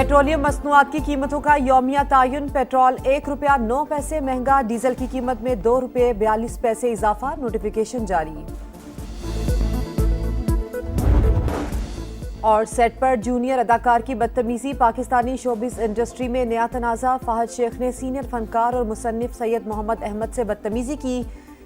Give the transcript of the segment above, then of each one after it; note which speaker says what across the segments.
Speaker 1: Petroleum मसनूआत की कीमतों का यौमिया तायुन। पेट्रोल ₹1.09 महंगा, डीजल की कीमत में ₹2.42 इजाफा। नोटिफिकेशन जारी। और सेट पर जूनियर अदाकार की बदतमीजी, पाकिस्तानी शोबिस इंडस्ट्री में नया तनाज़ा। फाहद शेख ने सीनियर फनकार और मुसन्निफ सैयद मोहम्मद अहमद से बदतमीजी की।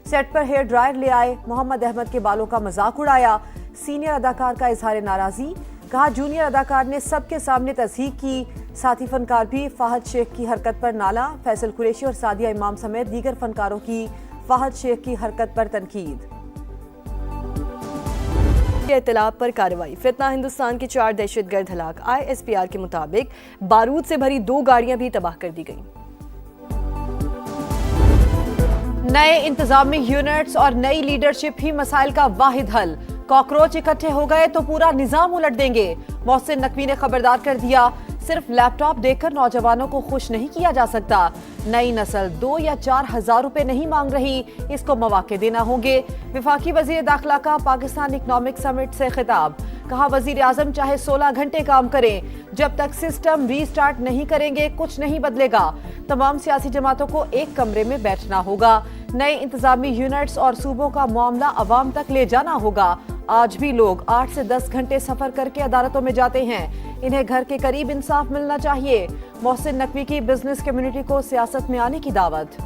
Speaker 1: सेट पर हेयर ड्रायर ले आए, मोहम्मद अहमद के बालों का मजाक उड़ाया। सीनियर अदाकार का इजहार नाराजी, कहा जूनियर अदाकार ने सबके सामने तस्दीक की। साथी फनकार भी फहद शेख की हरकत पर नाला। फैसल कुरैशी और सादिया इमाम समेत दीगर फनकारों की फहद शेख की हरकत पर तनकीद।
Speaker 2: इत्तलाब पर कार्रवाई, फितना हिंदुस्तान के 4 दहशतगर्द हलाक। ISPR के मुताबिक बारूद से भरी 2 गाड़ियां भी तबाह कर दी गईं।
Speaker 1: नए इंतजामी यूनिट्स और नई लीडरशिप ही मसाइल का वाहिद हल। कॉकरोच इकट्ठे हो गए तो पूरा निजाम उलट देंगे। मोहसिन नकवी ने खबरदार कर दिया, सिर्फ लैपटॉप देकर नौजवानों को खुश नहीं किया जा सकता। नई नस्ल 2 या 4 हजार रुपए नहीं मांग रही, इसको मौके देना होंगे। विफाकी वजीर दाखिला का पाकिस्तान इकनॉमिक समिट से खिताब, कहा वजीर आजम चाहे 16 घंटे काम करें, जब तक सिस्टम रीस्टार्ट नहीं करेंगे कुछ नहीं बदलेगा। तमाम सियासी जमातों को एक कमरे में बैठना होगा। नए इंतजामी यूनिट्स और सूबों का मामला अवाम तक ले जाना होगा। आज भी लोग 8 से 10 घंटे सफर करके अदालतों में जाते हैं, इन्हें घर के करीब इंसाफ मिलना चाहिए। मोहसिन नकवी की बिजनेस कम्युनिटी को सियासत में आने की दावत।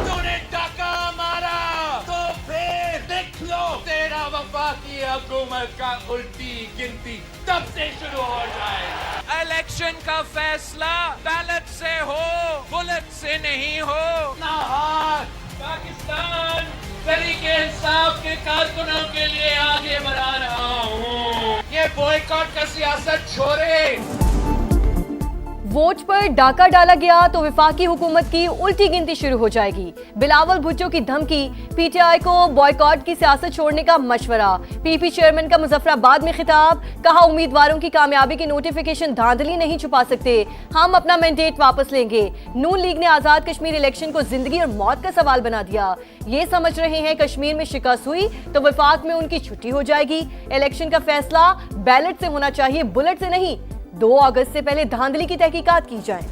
Speaker 3: तूने डाका मारा तो फिर देख लो, तेरा वफाकी हुकूमत का उल्टी गिनती तब से शुरू हो जाएगा। इलेक्शन का फैसला बैलेट से हो, बुलेट से नहीं हो। पाकिस्तान तरीके इंसाफ के कारकुनों के लिए आगे बढ़ा रहा हूँ। ये बॉयकॉट का सियासत छोड़े।
Speaker 2: वोट पर डाका डाला गया तो विफाकी हुकूमत की उल्टी गिनती शुरू हो जाएगी। बिलावल भुट्टो की धमकी, PTI को बॉयकॉट की सियासत छोड़ने का मशवरा। PP चेयरमैन का मुजफ्फराबाद में खिताब, कहा उम्मीदवारों की कामयाबी की नोटिफिकेशन धांधली नहीं छुपा सकते, हम अपना मैंडेट वापस लेंगे। नून लीग ने आजाद कश्मीर इलेक्शन को जिंदगी और मौत का सवाल बना दिया। ये समझ रहे हैं कश्मीर में शिकस्त हुई तो विफाक में उनकी छुट्टी हो जाएगी। इलेक्शन का फैसला बैलेट से होना चाहिए, बुलेट से नहीं। 2 अगस्त से पहले धांधली की तहकीकात की जाए।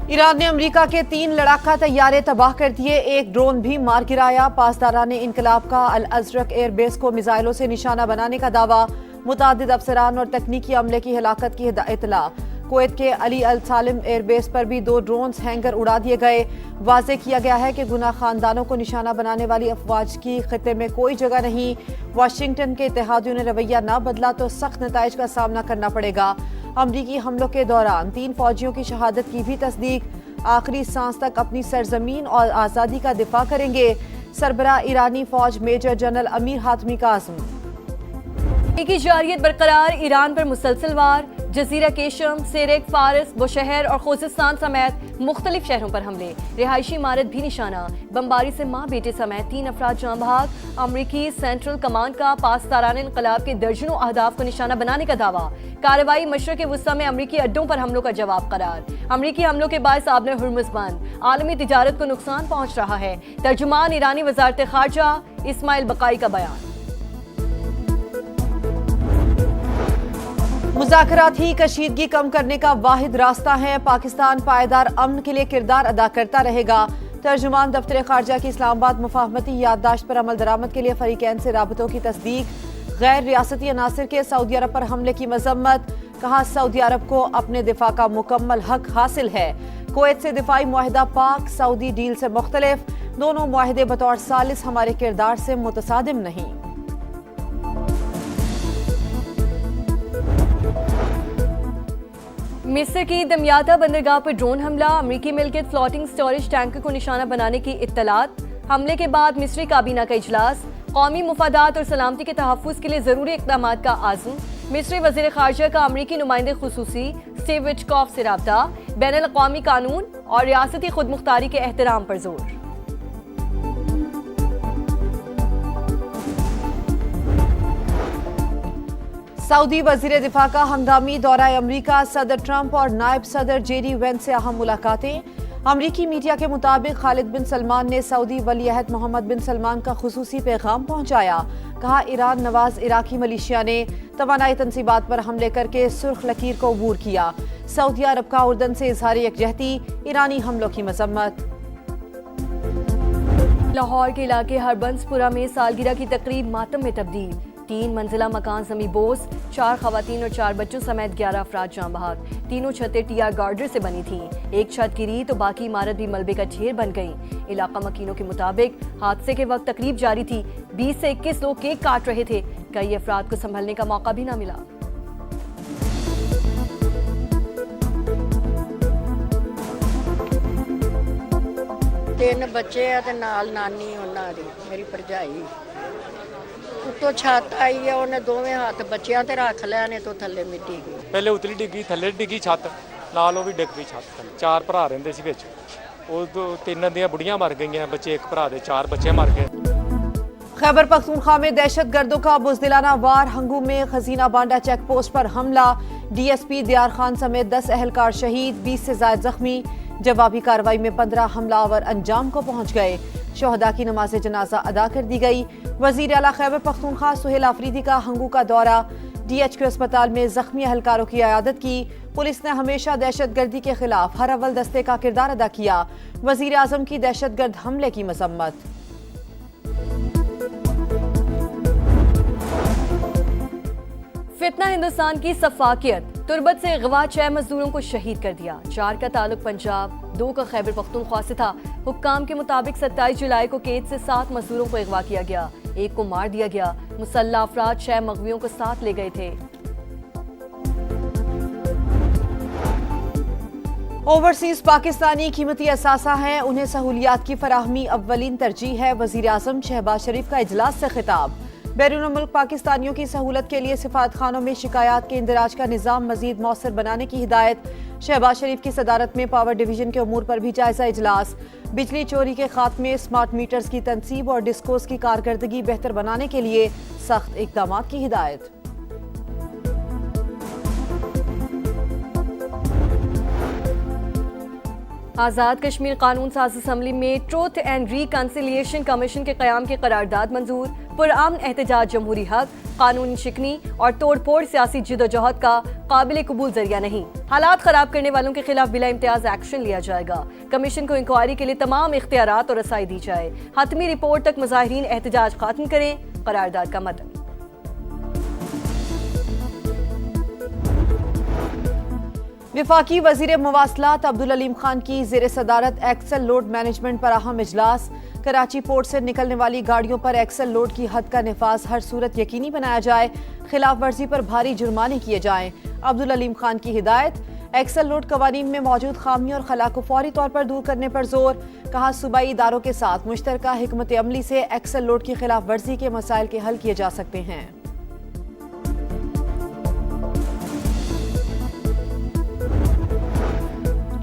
Speaker 1: ईरान ने अमेरिका के 3 लड़ाका तैयारे तबाह कर दिए, 1 ड्रोन भी मार गिराया। पासदारान इनकलाब का अल अजरक एयरबेस को मिसाइलों से निशाना बनाने का दावा। मुतादिद अफसरान और तकनीकी अमले की हलाकत की इतला। कुवैत के अली अल सालिम एयरबेस पर भी 2 ड्रोन्स हैंगर उड़ा दिए गए। वाज़े किया गया है कि गुनाह खानदानों को निशाना बनाने वाली अफवाज की खिते में कोई जगह नहीं। वाशिंगटन के इत्तेहादियों ने रवैया ना बदला तो सख्त नताइज का सामना करना पड़ेगा। अमरीकी हमलों के दौरान 3 फौजियों की शहादत की भी तस्दीक। आखिरी सांस तक अपनी सरजमीन और आज़ादी का दिफा करेंगे। सरबराह ईरानी फौज मेजर जनरल अमीर हातमी का आज़म।
Speaker 2: की जारियत बरकरार, ईरान पर मुसलसल वार। जजीरा केशम, सेरेक, फारिस, बुशहर और खोजिस्तान समेत मुख्तलिफ शहरों पर हमले। रिहायशी इमारत भी निशाना। बमबारी से माँ बेटे समेत 3 अफराद जाँ बहक। अमरीकी सेंट्रल कमांड का पासदारान इनकलाब के दर्जनों अहदाफ को निशाना बनाने का दावा। कार्रवाई मशरक़ वुस्ता में अमरीकी अड्डों पर हमलों का जवाब करार। अमरीकी हमलों के बायस आबने हुर्मुज़ बंद, आलमी तिजारत को नुकसान पहुँच रहा है। तर्जुमान ईरानी वज़ारत ख़ारजा इस्माइल बकाई का बयान।
Speaker 1: मुज़ाकरात ही कशीदगी कम करने का वाहिद रास्ता है। पाकिस्तान पायदार अमन के लिए किरदार अदा करता रहेगा। तर्जुमान दफ्तर ख़ारजा की इस्लामाबाद मुफाहमती याददाश्त पर अमल दरामद के लिए फरीकैन से राबतों की तस्दीक। गैर रियासती अनासिर के सऊदी अरब पर हमले की मजम्मत, कहा सऊदी अरब को अपने दिफा का मुकम्मल हक हासिल है। कुवैत से दिफाई मुआहिदा पाक सऊदी डील से मुख्तलिफ, दोनों मुआहिदे बतौर सालिस हमारे किरदार से मुतसादिम नहीं।
Speaker 2: मिस्र की दमियाता बंदरगाह पर ड्रोन हमला, अमरीकी मिल्कियत फ्लोटिंग स्टोरेज टैंकर को निशाना बनाने की इत्तलात। हमले के बाद मिस्री काबीना का इजलास, कौमी मुफादात और सलामती के तहफ़्फ़ुज़ के लिए ज़रूरी इक़दाम का आज़म। मिस्री वज़ीर ख़ारजा का अमरीकी नुमाइंदे ख़ुसूसी स्टीव विटकॉफ से राब्ता। बैनुल-अक़वामी कानून और रियासती खुद मुख्तारी के एहतराम पर जोर।
Speaker 1: सऊदी वज़ीर दिफा का हंगामी दौरा अमरीका, सदर ट्रंप और नायब सदर JD वेंस से अहम मुलाकातें। अमरीकी मीडिया के मुताबिक खालिद बिन सलमान ने सऊदी वलीअहद मोहम्मद बिन सलमान का खुसूसी पैगाम पहुंचाया। कहा, ईरान नवाज इराकी मलेशिया ने तवानाई तंसीबात पर हमले करके सुर्ख लकीर को अबूर किया। सऊदी अरब का उर्दन से इजहार यकजहती, ईरानी हमलों की मजम्मत।
Speaker 2: लाहौर के इलाके हरबंसपुरा में सालगिरह की तकरीब मातम में तब्दील। 3 मंजिला मकान जमी बोस, 4 खवातीन और 4 बच्चों समेत 11 अफराद जाँ बहक। तीनों छतें टीआर गार्डर से बनी थी। एक छत गिरी तो बाकी इमारत भी मलबे का ढेर बन गई। इलाका मकीनों के मुताबिक हादसे के वक्त तकरीब जारी थी। 20 से 21 लोग केक काट रहे थे। कई अफराद को संभलने का मौका भी न मिला।
Speaker 4: ਤਿੰਨ ਬੱਚੇ ਆ ਤੇ ਨਾਲ ਨਾਨੀ ਉਹਨਾਂ ਦੀ ਮੇਰੀ ਭਰਜਾਈ ਉੱਤੋਂ ਛੱਤ ਆਈ ਆ ਉਹਨੇ ਦੋਵੇਂ ਹੱਥ ਬੱਚਿਆਂ ਤੇ ਰੱਖ ਲੈਣੇ ਤੋਂ ਥੱਲੇ ਮਿੱਟੀ ਗਈ
Speaker 5: ਪਹਿਲੇ ਉਤਲੀ ਡਿੱਗੀ ਥੱਲੇ ਡਿੱਗੀ ਛੱਤ ਨਾਲ ਉਹ ਵੀ ਡਿੱਗ ਪਈ ਛੱਤ ਥੱਲੇ 4 ਭਰਾ ਰਹਿੰਦੇ ਸੀ ਵਿੱਚ ਉਹ 3 ਦੀਆਂ बुढ़ियां मर गईਆਂ ਬੱਚੇ ਇੱਕ ਭਰਾ ਦੇ 4 ਬੱਚੇ मर गए।
Speaker 1: खैबर पख्तूनख्वा में दहशत गर्दों का बुज़दिलाना वार। हंगू में खजीना बांडा चेक पोस्ट पर हमला। DSP दियार खान समेत 10 अहलकार शहीद, 20 से ज्यादा जख्मी। जवाबी कार्रवाई में 15 हमलावर अंजाम को पहुंच गए। शोहदा की नमाज जनाजा अदा कर दी गई। वजीर आला खैबर पख्तूनख्वा सुहेल आफरीदी का हंगू का दौरा। DHQ अस्पताल में जख्मी अहलकारों की इयादत की। पुलिस ने हमेशा दहशत गर्दी के खिलाफ हर अव्वल दस्ते का किरदार अदा किया। वजीर आजम की दहशत गर्द हमले की मजम्मत।
Speaker 2: फितना हिंदुस्तान की सफाकियत। तुर्बत से अगवा 6 मजदूरों को शहीद कर दिया। 4 का ताल्लुक पंजाब, 2 का खैबर पख्तूनख्वा से था। हुक्काम के मुताबिक 27 जुलाई को कैद से 7 मजदूरों को अगवा किया गया। 1 को मार दिया गया। मुसल्ला अफराद 6 मगवियों को साथ ले गए थे।
Speaker 1: ओवरसीज पाकिस्तानी कीमती असासा हैं, उन्हें सहूलियात की फराहमी अव्वलीन तरजीह है। वजीर आजम शहबाज शरीफ का इजलास से खिताब। बैरून मुल्क पाकिस्तानियों की सहूलत के लिए सिफारत खानों में शिकायत के इंदराज का निज़ाम मजीद मौसर बनाने की हिदायत। शहबाज शरीफ की सदारत में पावर डिवीजन के उमूर पर भी जायजा इजलास। बिजली चोरी के खात्मे, स्मार्ट मीटर्स की तनसीब और डिस्कोस की कारकर्दगी बेहतर बनाने के लिए सख्त इकदाम की हिदायत।
Speaker 2: आज़ाद कश्मीर कानून साज असम्बली में ट्रूथ एंड रिकन्सिलिएशन कमीशन के क़याम की करारदाद मंजूर। पुरअमन एहतजाज जमहूरी हक, कानूनी शिकनी और तोड़फोड़ सियासी जिदोजहद का काबिल कबूल जरिया नहीं। हालात खराब करने वालों के खिलाफ बिला इम्तियाज एक्शन लिया जाएगा। कमीशन को इंक्वायरी के लिए तमाम इख्तियारात और रसाई दी जाए। हतमी रिपोर्ट तक मुजाहिरीन एहतजाज खत्म करें। करारदाद का मतन।
Speaker 1: विफाकी वजीर मवासलात अब्दुल अलीम खान की जेर सदारत एक्सल लोड मैनेजमेंट पर अहम इजलास। कराची पोर्ट से निकलने वाली गाड़ियों पर एक्सल लोड की हद का निफाज हर सूरत यकीनी बनाया जाए। खिलाफ वर्जी पर भारी जुर्माने किए जाएं। अब्दुल अलीम खान की हिदायत। एक्सल लोड कवानीन में मौजूद खामी और खला को फौरी तौर पर दूर करने पर जोर। कहा, सूबाई इदारों के साथ मुश्तरका हिकमत अमली से एक्सल लोड की खिलाफ वर्जी के मसाइल के हल किए जा सकते हैं।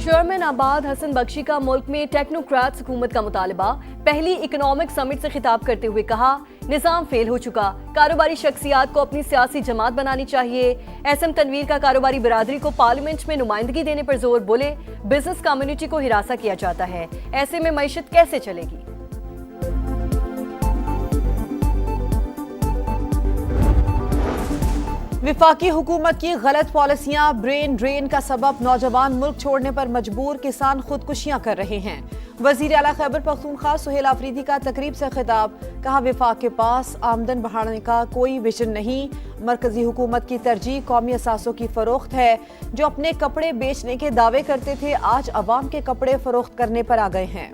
Speaker 2: चेयरमैन आबाद हसन बख्शी का मुल्क में टेक्नोक्रेट्स हुकूमत का मुतालबा। पहली इकोनॉमिक समिट से खिताब करते हुए कहा, निज़ाम फेल हो चुका, कारोबारी शख्सियात को अपनी सियासी जमात बनानी चाहिए। एसएम तनवीर का कारोबारी बरादरी को पार्लियामेंट में नुमाइंदगी देने पर जोर। बोले, बिजनेस कम्युनिटी को हिरासा किया जाता है, ऐसे में मईशत कैसे चलेगी।
Speaker 1: विफाकी हुकूमत की गलत पॉलिसियां ब्रेन ड्रेन का सबब। नौजवान मुल्क छोड़ने पर मजबूर, किसान खुदकुशियां कर रहे हैं। वजीर आला खैबर पख्तूनख्वा सुहेल आफरीदी का तकरीब से खिताब। कहा, विफाक के पास आमदन बढ़ाने का कोई विजन नहीं। मरकजी हुकूमत की तरजीह कौमी असासों की फरोख्त है। जो अपने कपड़े बेचने के दावे करते थे, आज अवाम के कपड़े फरोख्त करने पर आ गए हैं।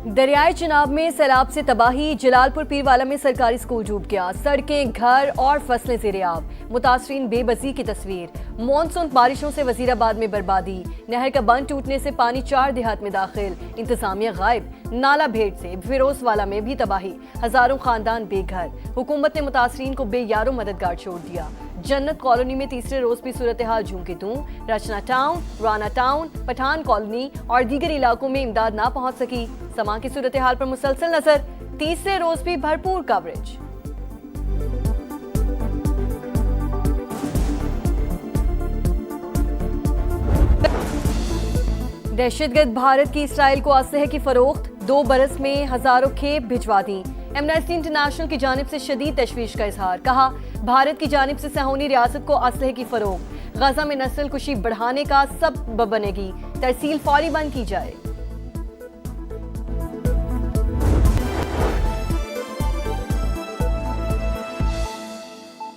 Speaker 2: दरियाए चिनाब में सैलाब से तबाही। जलालपुर पीरवाला में सरकारी स्कूल डूब गया। सड़कें, घर और फसलें ज़ेरे-आब। मुतासरीन बेबसी की तस्वीर। मानसून बारिशों से वजीराबाद में बर्बादी। नहर का बंद टूटने से पानी 4 देहात में दाखिल। इंतजामिया गायब। नाला भेड़ से फिरोजवाला में भी तबाही। हजारों खानदान बेघर। हुकूमत ने मुतासरीन को बेयारो मददगार छोड़ दिया। जन्नत कॉलोनी में तीसरे रोज भी सूरत हाल झूम तू। Rachna town, Rana town, Pathan colony और दीगर इलाकों में इमदाद ना पहुंच सकी। समा की सूरत हाल पर मुसलसल नजर। तीसरे रोज भी भरपूर कवरेज। दहशतगर्द भारत की इसराइल को असलहे की फरोख्त, 2 बरस में हजारों खेप भिजवा दी। एमनेस्टी इंटरनेशनल की जानिब से शदीद तशवीश का इजहार, कहा भारत की जानिब से सहोनी रियासत को असलहे की फरोख्त गजा में नस्ल कुशी बढ़ाने का सबब बनेगी, तरसील फौरी बंद की जाए।